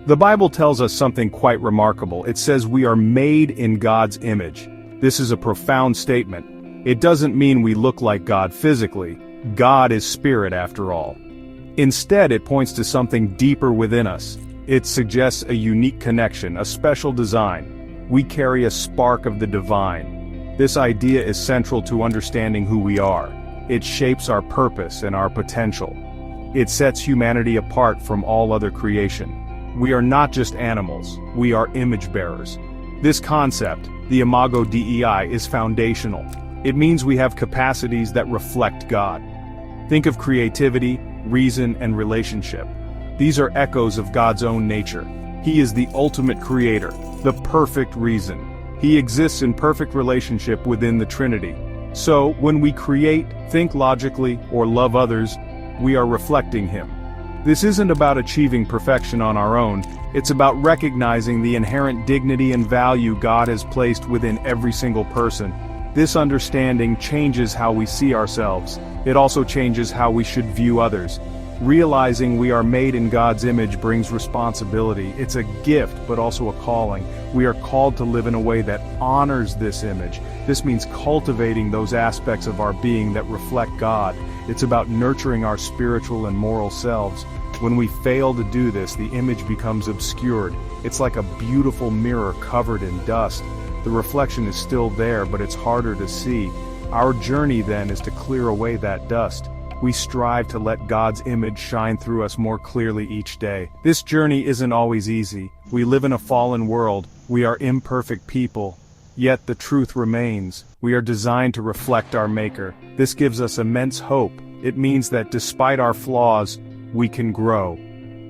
The Bible tells us something quite remarkable. It says we are made in God's image. This is a profound statement. It doesn't mean we look like God physically. God is spirit after all. Instead, it points to something deeper within us. It suggests a unique connection, a special design. We carry a spark of the divine. This idea is central to understanding who we are. It shapes our purpose and our potential. It sets humanity apart from all other creation. We are not just animals, we are image bearers. This concept, the Imago Dei, is foundational. It means we have capacities that reflect God. Think of creativity, reason, and relationship. These are echoes of God's own nature. He is the ultimate creator, the perfect reason. He exists in perfect relationship within the Trinity. So, when we create, think logically, or love others, we are reflecting Him. This isn't about achieving perfection on our own, it's about recognizing the inherent dignity and value God has placed within every single person. This understanding changes how we see ourselves. It also changes how we should view others. Realizing we are made in God's image brings responsibility. It's a gift, but also a calling. We are called to live in a way that honors this image. This means cultivating those aspects of our being that reflect God. It's about nurturing our spiritual and moral selves. When we fail to do this, the image becomes obscured. It's like a beautiful mirror covered in dust. The reflection is still there, but it's harder to see. Our journey then is to clear away that dust. We strive to let God's image shine through us more clearly each day. This journey isn't always easy. We live in a fallen world. We are imperfect people. Yet the truth remains. We are designed to reflect our Maker. This gives us immense hope. It means that despite our flaws, we can grow.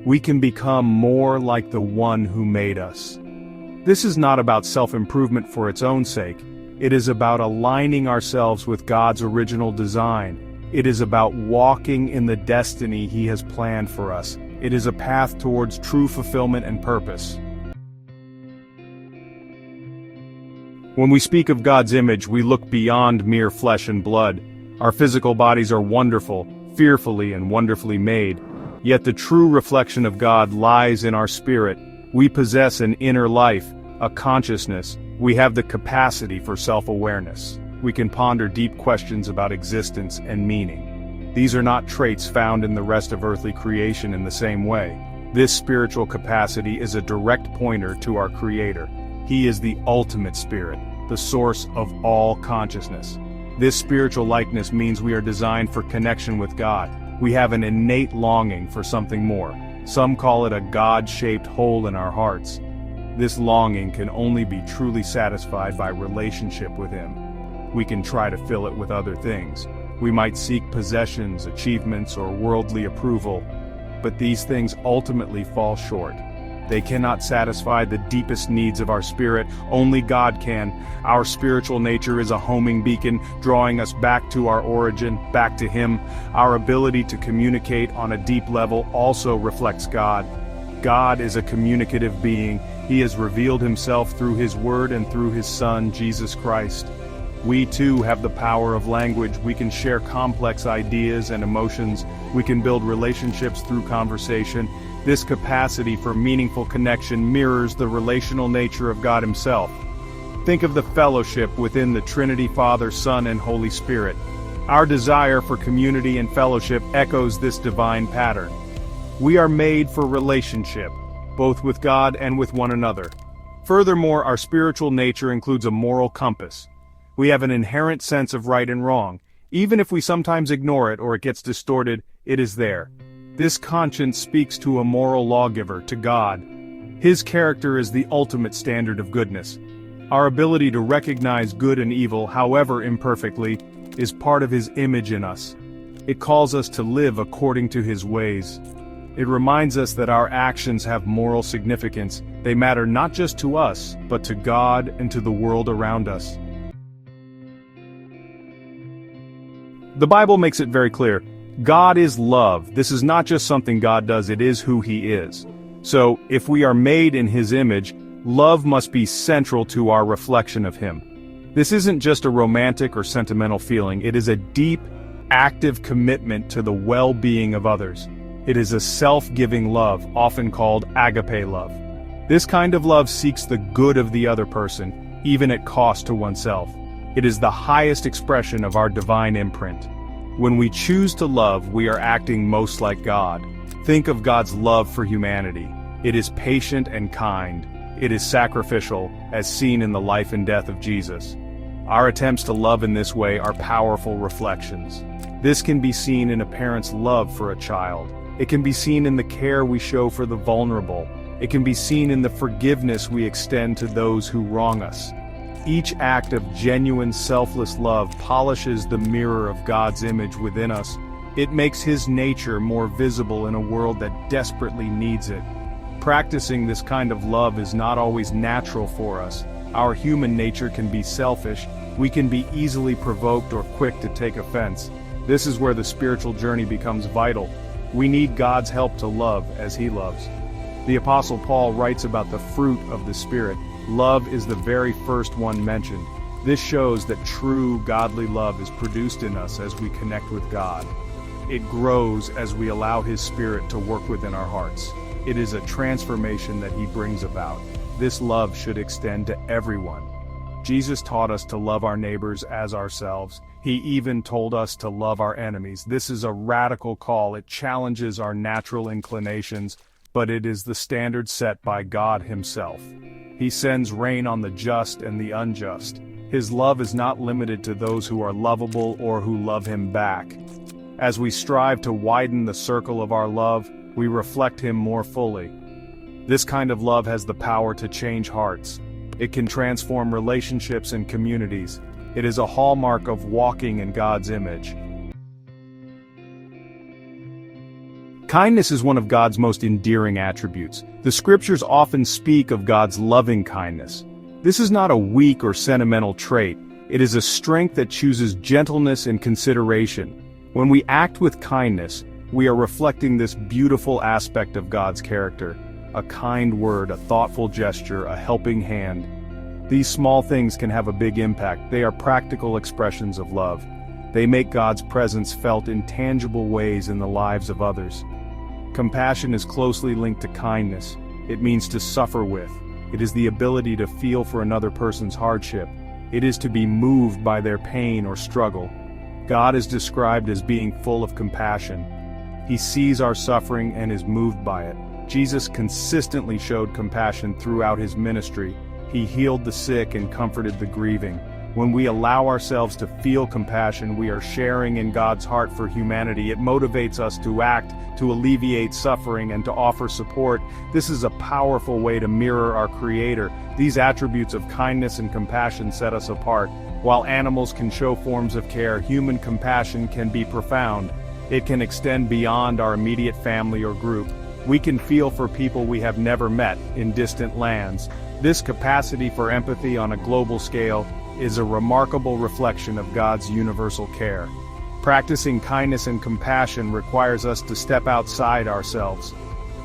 We can become more like the one who made us. This is not about self-improvement for its own sake. It is about aligning ourselves with God's original design. It is about walking in the destiny He has planned for us. It is a path towards true fulfillment and purpose. When we speak of God's image, we look beyond mere flesh and blood. Our physical bodies are wonderful, fearfully and wonderfully made. Yet the true reflection of God lies in our spirit. We possess an inner life, a consciousness. We have the capacity for self-awareness. We can ponder deep questions about existence and meaning. These are not traits found in the rest of earthly creation in the same way. This spiritual capacity is a direct pointer to our Creator. He is the ultimate spirit, the source of all consciousness. This spiritual likeness means we are designed for connection with God. We have an innate longing for something more. Some call it a God-shaped hole in our hearts. This longing can only be truly satisfied by relationship with Him. We can try to fill it with other things. We might seek possessions, achievements, or worldly approval, but these things ultimately fall short. They cannot satisfy the deepest needs of our spirit. Only God can. Our spiritual nature is a homing beacon, drawing us back to our origin, back to Him. Our ability to communicate on a deep level also reflects God. God is a communicative being. He has revealed Himself through His Word and through His Son, Jesus Christ. We too have the power of language. We can share complex ideas and emotions. We can build relationships through conversation. This capacity for meaningful connection mirrors the relational nature of God Himself. Think of the fellowship within the Trinity, Father, Son, and Holy Spirit. Our desire for community and fellowship echoes this divine pattern. We are made for relationship, both with God and with one another. Furthermore, our spiritual nature includes a moral compass. We have an inherent sense of right and wrong. Even if we sometimes ignore it or it gets distorted, it is there. This conscience speaks to a moral lawgiver, to God. His character is the ultimate standard of goodness. Our ability to recognize good and evil, however imperfectly, is part of His image in us. It calls us to live according to His ways. It reminds us that our actions have moral significance. They matter not just to us, but to God and to the world around us. The Bible makes it very clear. God is love. This is not just something God does, it is who He is. So, if we are made in His image, love must be central to our reflection of Him. This isn't just a romantic or sentimental feeling, it is a deep, active commitment to the well-being of others. It is a self-giving love, often called agape love. This kind of love seeks the good of the other person, even at cost to oneself. It is the highest expression of our divine imprint. When we choose to love, we are acting most like God. Think of God's love for humanity. It is patient and kind. It is sacrificial, as seen in the life and death of Jesus. Our attempts to love in this way are powerful reflections. This can be seen in a parent's love for a child. It can be seen in the care we show for the vulnerable. It can be seen in the forgiveness we extend to those who wrong us. Each act of genuine, selfless love polishes the mirror of God's image within us. It makes His nature more visible in a world that desperately needs it. Practicing this kind of love is not always natural for us. Our human nature can be selfish. We can be easily provoked or quick to take offense. This is where the spiritual journey becomes vital. We need God's help to love as He loves. The Apostle Paul writes about the fruit of the Spirit. Love is the very first one mentioned. This shows that true, godly love is produced in us as we connect with God. It grows as we allow His Spirit to work within our hearts. It is a transformation that He brings about. This love should extend to everyone. Jesus taught us to love our neighbors as ourselves. He even told us to love our enemies. This is a radical call. It challenges our natural inclinations, but it is the standard set by God Himself. He sends rain on the just and the unjust. His love is not limited to those who are lovable or who love Him back. As we strive to widen the circle of our love, we reflect Him more fully. This kind of love has the power to change hearts. It can transform relationships and communities. It is a hallmark of walking in God's image. Kindness is one of God's most endearing attributes. The scriptures often speak of God's loving kindness. This is not a weak or sentimental trait. It is a strength that chooses gentleness and consideration. When we act with kindness, we are reflecting this beautiful aspect of God's character. A kind word, a thoughtful gesture, a helping hand. These small things can have a big impact. They are practical expressions of love. They make God's presence felt in tangible ways in the lives of others. Compassion is closely linked to kindness. It means to suffer with. It is the ability to feel for another person's hardship. It is to be moved by their pain or struggle. God is described as being full of compassion. He sees our suffering and is moved by it. Jesus consistently showed compassion throughout His ministry. He healed the sick and comforted the grieving. When we allow ourselves to feel compassion, we are sharing in God's heart for humanity. It motivates us to act, to alleviate suffering, and to offer support. This is a powerful way to mirror our Creator. These attributes of kindness and compassion set us apart. While animals can show forms of care, human compassion can be profound. It can extend beyond our immediate family or group. We can feel for people we have never met in distant lands. This capacity for empathy on a global scale is a remarkable reflection of God's universal care. Practicing kindness and compassion requires us to step outside ourselves.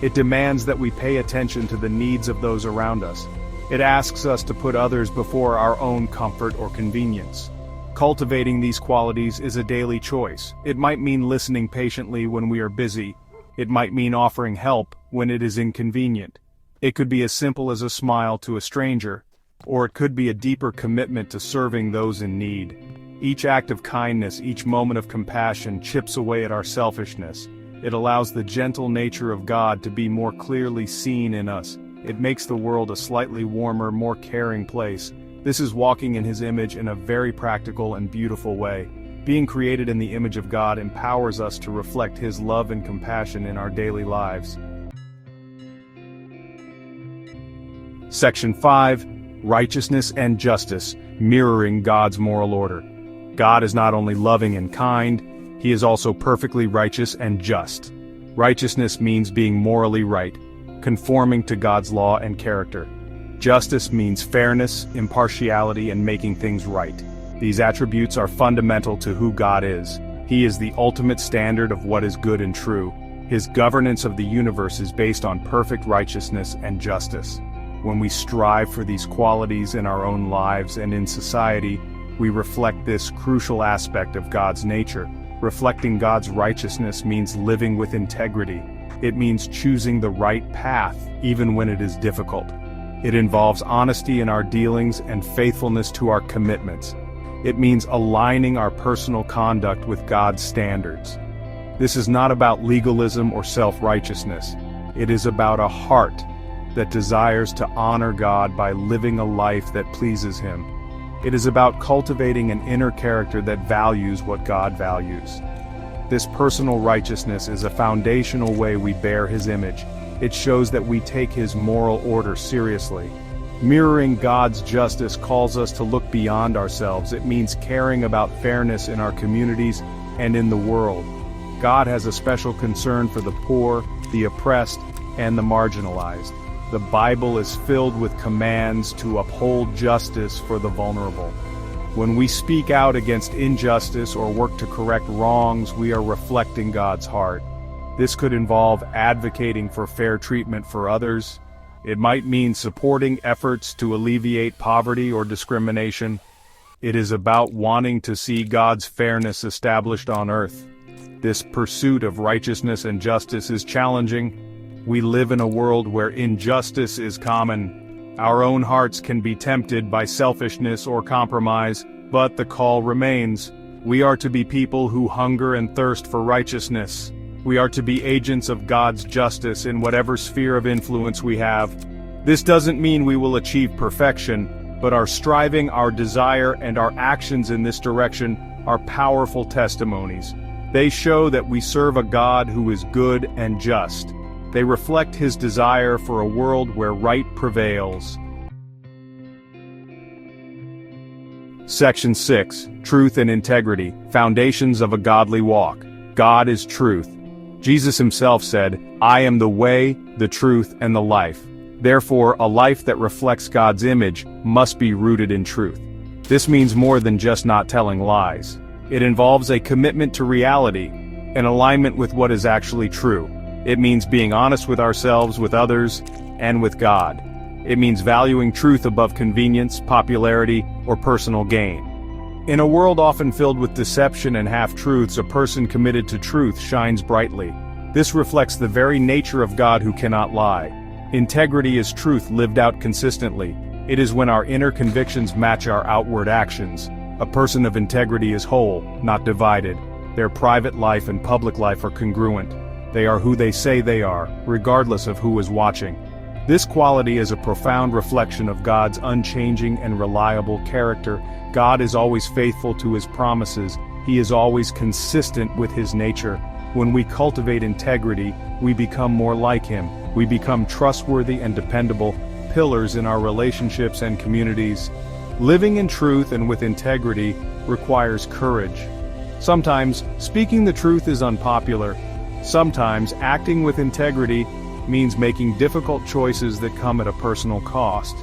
It demands that we pay attention to the needs of those around us. It asks us to put others before our own comfort or convenience. Cultivating these qualities is a daily choice. It might mean listening patiently when we are busy. It might mean offering help when it is inconvenient. It could be as simple as a smile to a stranger, or it could be a deeper commitment to serving those in need. Each act of kindness, each moment of compassion chips away at our selfishness. It allows the gentle nature of God to be more clearly seen in us. It makes the world a slightly warmer, more caring place. This is walking in His image in a very practical and beautiful way. Being created in the image of God empowers us to reflect His love and compassion in our daily lives. Section 5. Righteousness and justice, mirroring God's moral order. God is not only loving and kind, He is also perfectly righteous and just. Righteousness means being morally right, conforming to God's law and character. Justice means fairness, impartiality, and making things right. These attributes are fundamental to who God is. He is the ultimate standard of what is good and true. His governance of the universe is based on perfect righteousness and justice. When we strive for these qualities in our own lives and in society, we reflect this crucial aspect of God's nature. Reflecting God's righteousness means living with integrity. It means choosing the right path, even when it is difficult. It involves honesty in our dealings and faithfulness to our commitments. It means aligning our personal conduct with God's standards. This is not about legalism or self-righteousness. It is about a heart that desires to honor God by living a life that pleases Him. It is about cultivating an inner character that values what God values. This personal righteousness is a foundational way we bear His image. It shows that we take His moral order seriously. Mirroring God's justice calls us to look beyond ourselves. It means caring about fairness in our communities and in the world. God has a special concern for the poor, the oppressed, and the marginalized. The Bible is filled with commands to uphold justice for the vulnerable. When we speak out against injustice or work to correct wrongs, we are reflecting God's heart. This could involve advocating for fair treatment for others. It might mean supporting efforts to alleviate poverty or discrimination. It is about wanting to see God's fairness established on earth. This pursuit of righteousness and justice is challenging. We live in a world where injustice is common. Our own hearts can be tempted by selfishness or compromise, but the call remains. We are to be people who hunger and thirst for righteousness. We are to be agents of God's justice in whatever sphere of influence we have. This doesn't mean we will achieve perfection, but our striving, our desire, and our actions in this direction are powerful testimonies. They show that we serve a God who is good and just. They reflect His desire for a world where right prevails. Section 6. Truth and Integrity, Foundations of a Godly Walk. God is truth. Jesus Himself said, "I am the way, the truth, and the life." Therefore, a life that reflects God's image must be rooted in truth. This means more than just not telling lies. It involves a commitment to reality, an alignment with what is actually true. It means being honest with ourselves, with others, and with God. It means valuing truth above convenience, popularity, or personal gain. In a world often filled with deception and half-truths, a person committed to truth shines brightly. This reflects the very nature of God who cannot lie. Integrity is truth lived out consistently. It is when our inner convictions match our outward actions. A person of integrity is whole, not divided. Their private life and public life are congruent. They are who they say they are, regardless of who is watching. This quality is a profound reflection of God's unchanging and reliable character. God is always faithful to His promises. He is always consistent with His nature. When we cultivate integrity, we become more like Him. We become trustworthy and dependable pillars in our relationships and communities. Living in truth and with integrity requires courage. Sometimes, speaking the truth is unpopular. Sometimes, acting with integrity means making difficult choices that come at a personal cost.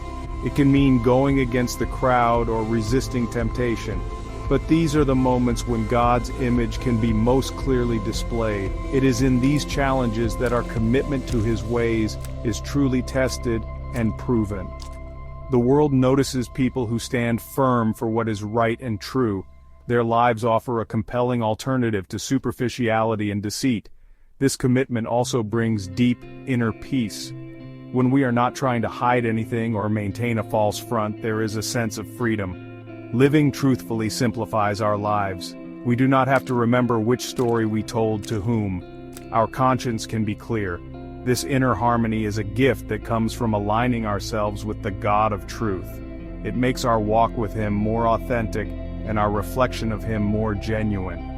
It can mean going against the crowd or resisting temptation. But these are the moments when God's image can be most clearly displayed. It is in these challenges that our commitment to His ways is truly tested and proven. The world notices people who stand firm for what is right and true. Their lives offer a compelling alternative to superficiality and deceit. This commitment also brings deep inner peace. When we are not trying to hide anything or maintain a false front, there is a sense of freedom. Living truthfully simplifies our lives. We do not have to remember which story we told to whom. Our conscience can be clear. This inner harmony is a gift that comes from aligning ourselves with the God of truth. It makes our walk with Him more authentic and our reflection of Him more genuine.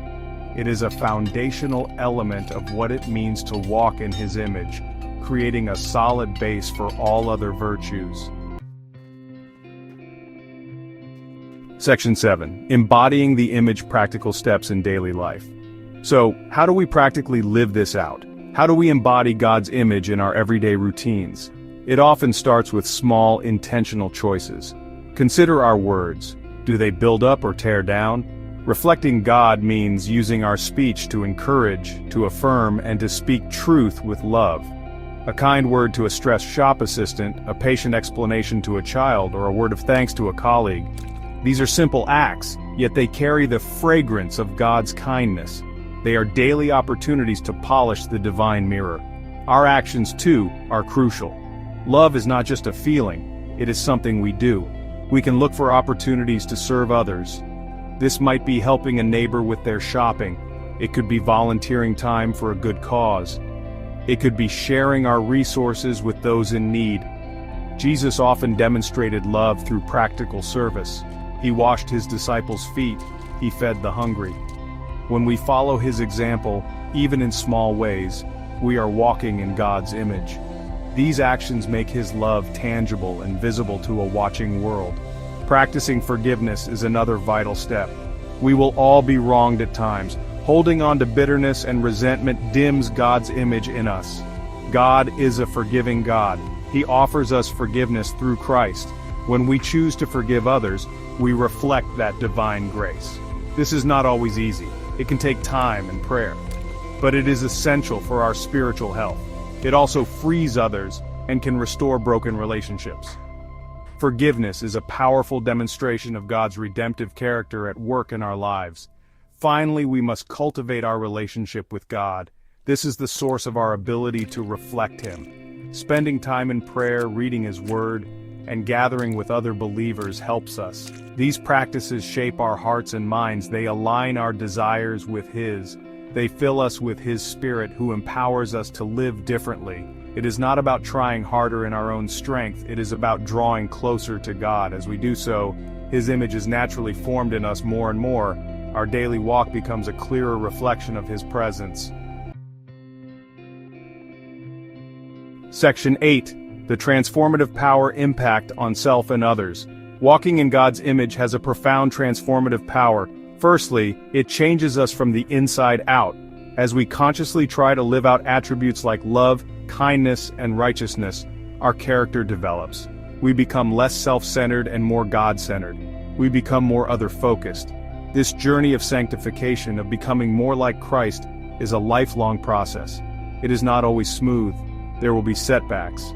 It is a foundational element of what it means to walk in His image, creating a solid base for all other virtues. Section 7. Embodying the image, practical steps in daily life. So, how do we practically live this out? How do we embody God's image in our everyday routines? It often starts with small, intentional choices. Consider our words. Do they build up or tear down? Reflecting God means using our speech to encourage, to affirm, and to speak truth with love. A kind word to a stressed shop assistant, a patient explanation to a child, or a word of thanks to a colleague. These are simple acts, yet they carry the fragrance of God's kindness. They are daily opportunities to polish the divine mirror. Our actions, too, are crucial. Love is not just a feeling, it is something we do. We can look for opportunities to serve others. This might be helping a neighbor with their shopping. It could be volunteering time for a good cause. It could be sharing our resources with those in need. Jesus often demonstrated love through practical service. He washed his disciples' feet. He fed the hungry. When we follow his example, even in small ways, we are walking in God's image. These actions make his love tangible and visible to a watching world. Practicing forgiveness is another vital step. We will all be wronged at times. Holding on to bitterness and resentment dims God's image in us. God is a forgiving God. He offers us forgiveness through Christ. When we choose to forgive others, we reflect that divine grace. This is not always easy. It can take time and prayer. But it is essential for our spiritual health. It also frees others and can restore broken relationships. Forgiveness is a powerful demonstration of God's redemptive character at work in our lives. Finally, we must cultivate our relationship with God. This is the source of our ability to reflect him. Spending time in prayer, reading his word, and gathering with other believers helps us. These practices shape our hearts and minds. They align our desires with his. They fill us with his Spirit, who empowers us to live differently. It is not about trying harder in our own strength. It is about drawing closer to God. As we do so, his image is naturally formed in us more and more. Our daily walk becomes a clearer reflection of his presence. Section 8. The transformative power impact on self and others. Walking in God's image has a profound transformative power. Firstly, it changes us from the inside out. As we consciously try to live out attributes like love, kindness, and righteousness, our character develops. We become less self-centered and more God-centered. We become more other-focused. This journey of sanctification, of becoming more like Christ, is a lifelong process. It is not always smooth. There will be setbacks.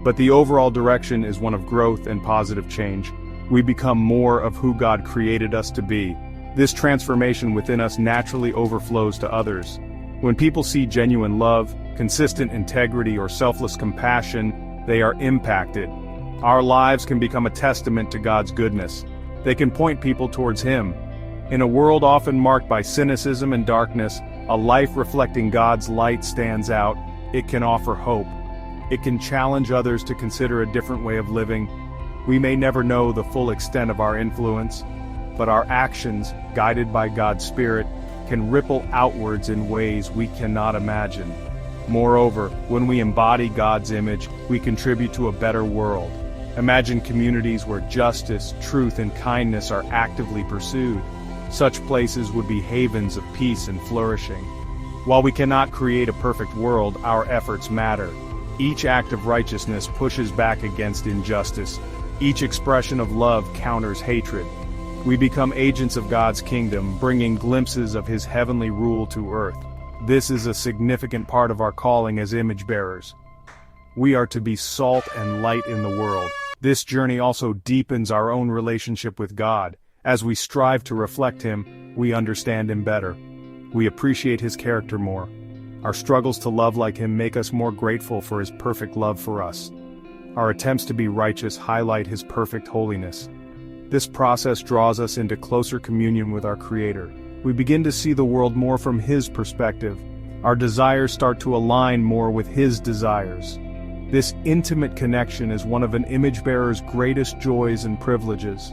But the overall direction is one of growth and positive change. We become more of who God created us to be. This transformation within us naturally overflows to others. When people see genuine love, consistent integrity, or selfless compassion, they are impacted. Our lives can become a testament to God's goodness. They can point people towards him. In a world often marked by cynicism and darkness, a life reflecting God's light stands out. It can offer hope. It can challenge others to consider a different way of living. We may never know the full extent of our influence, but our actions, guided by God's Spirit, can ripple outwards in ways we cannot imagine. Moreover, when we embody God's image, we contribute to a better world. Imagine communities where justice, truth, and kindness are actively pursued. Such places would be havens of peace and flourishing. While we cannot create a perfect world, our efforts matter. Each act of righteousness pushes back against injustice. Each expression of love counters hatred. We become agents of God's kingdom, bringing glimpses of his heavenly rule to earth. This is a significant part of our calling as image bearers. We are to be salt and light in the world. This journey also deepens our own relationship with God. As we strive to reflect him, we understand him better. We appreciate his character more. Our struggles to love like him make us more grateful for his perfect love for us. Our attempts to be righteous highlight his perfect holiness. This process draws us into closer communion with our Creator. We begin to see the world more from his perspective. Our desires start to align more with his desires. This intimate connection is one of an image bearer's greatest joys and privileges.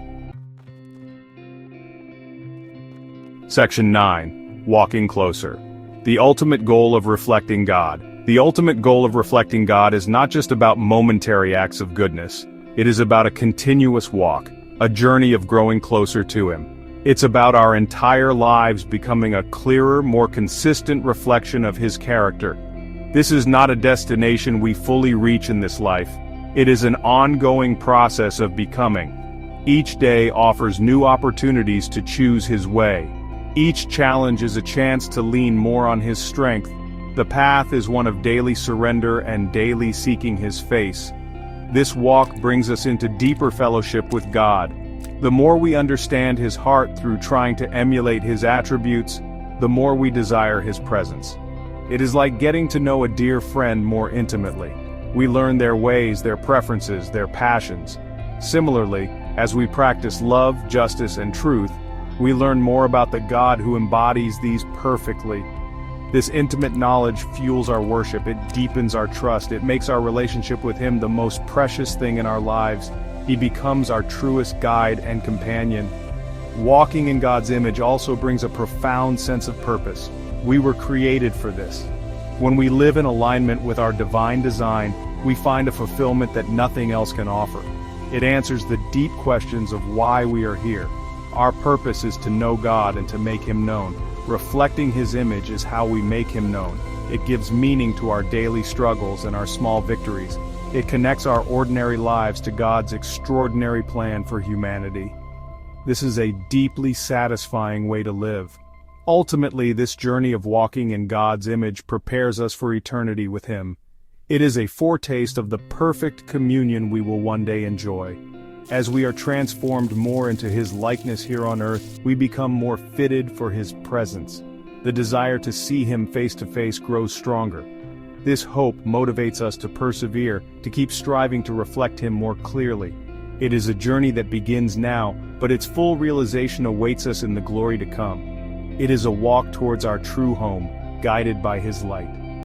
Section 9. Walking Closer. The ultimate goal of reflecting God. The ultimate goal of reflecting God is not just about momentary acts of goodness. It is about a continuous walk, a journey of growing closer to him. It's about our entire lives becoming a clearer, more consistent reflection of his character. This is not a destination we fully reach in this life. It is an ongoing process of becoming. Each day offers new opportunities to choose his way. Each challenge is a chance to lean more on his strength. The path is one of daily surrender and daily seeking his face. This walk brings us into deeper fellowship with God. The more we understand his heart through trying to emulate his attributes, the more we desire His presence. It is like getting to know a dear friend more intimately. We learn their ways, their preferences, their passions. Similarly, as we practice love, justice, and truth, we learn more about the God who embodies these perfectly. This intimate knowledge fuels our worship, it deepens our trust, it makes our relationship with Him the most precious thing in our lives. He becomes our truest guide and companion. Walking in God's image also brings a profound sense of purpose. We were created for this. When we live in alignment with our divine design, we find a fulfillment that nothing else can offer. It answers the deep questions of why we are here. Our purpose is to know God and to make Him known. Reflecting His image is how we make Him known. It gives meaning to our daily struggles and our small victories. It connects our ordinary lives to God's extraordinary plan for humanity. This is a deeply satisfying way to live. Ultimately, this journey of walking in God's image prepares us for eternity with Him. It is a foretaste of the perfect communion we will one day enjoy. As we are transformed more into His likeness here on earth, we become more fitted for His presence. The desire to see Him face to face grows stronger. This hope motivates us to persevere, to keep striving to reflect Him more clearly. It is a journey that begins now, but its full realization awaits us in the glory to come. It is a walk towards our true home, guided by His light.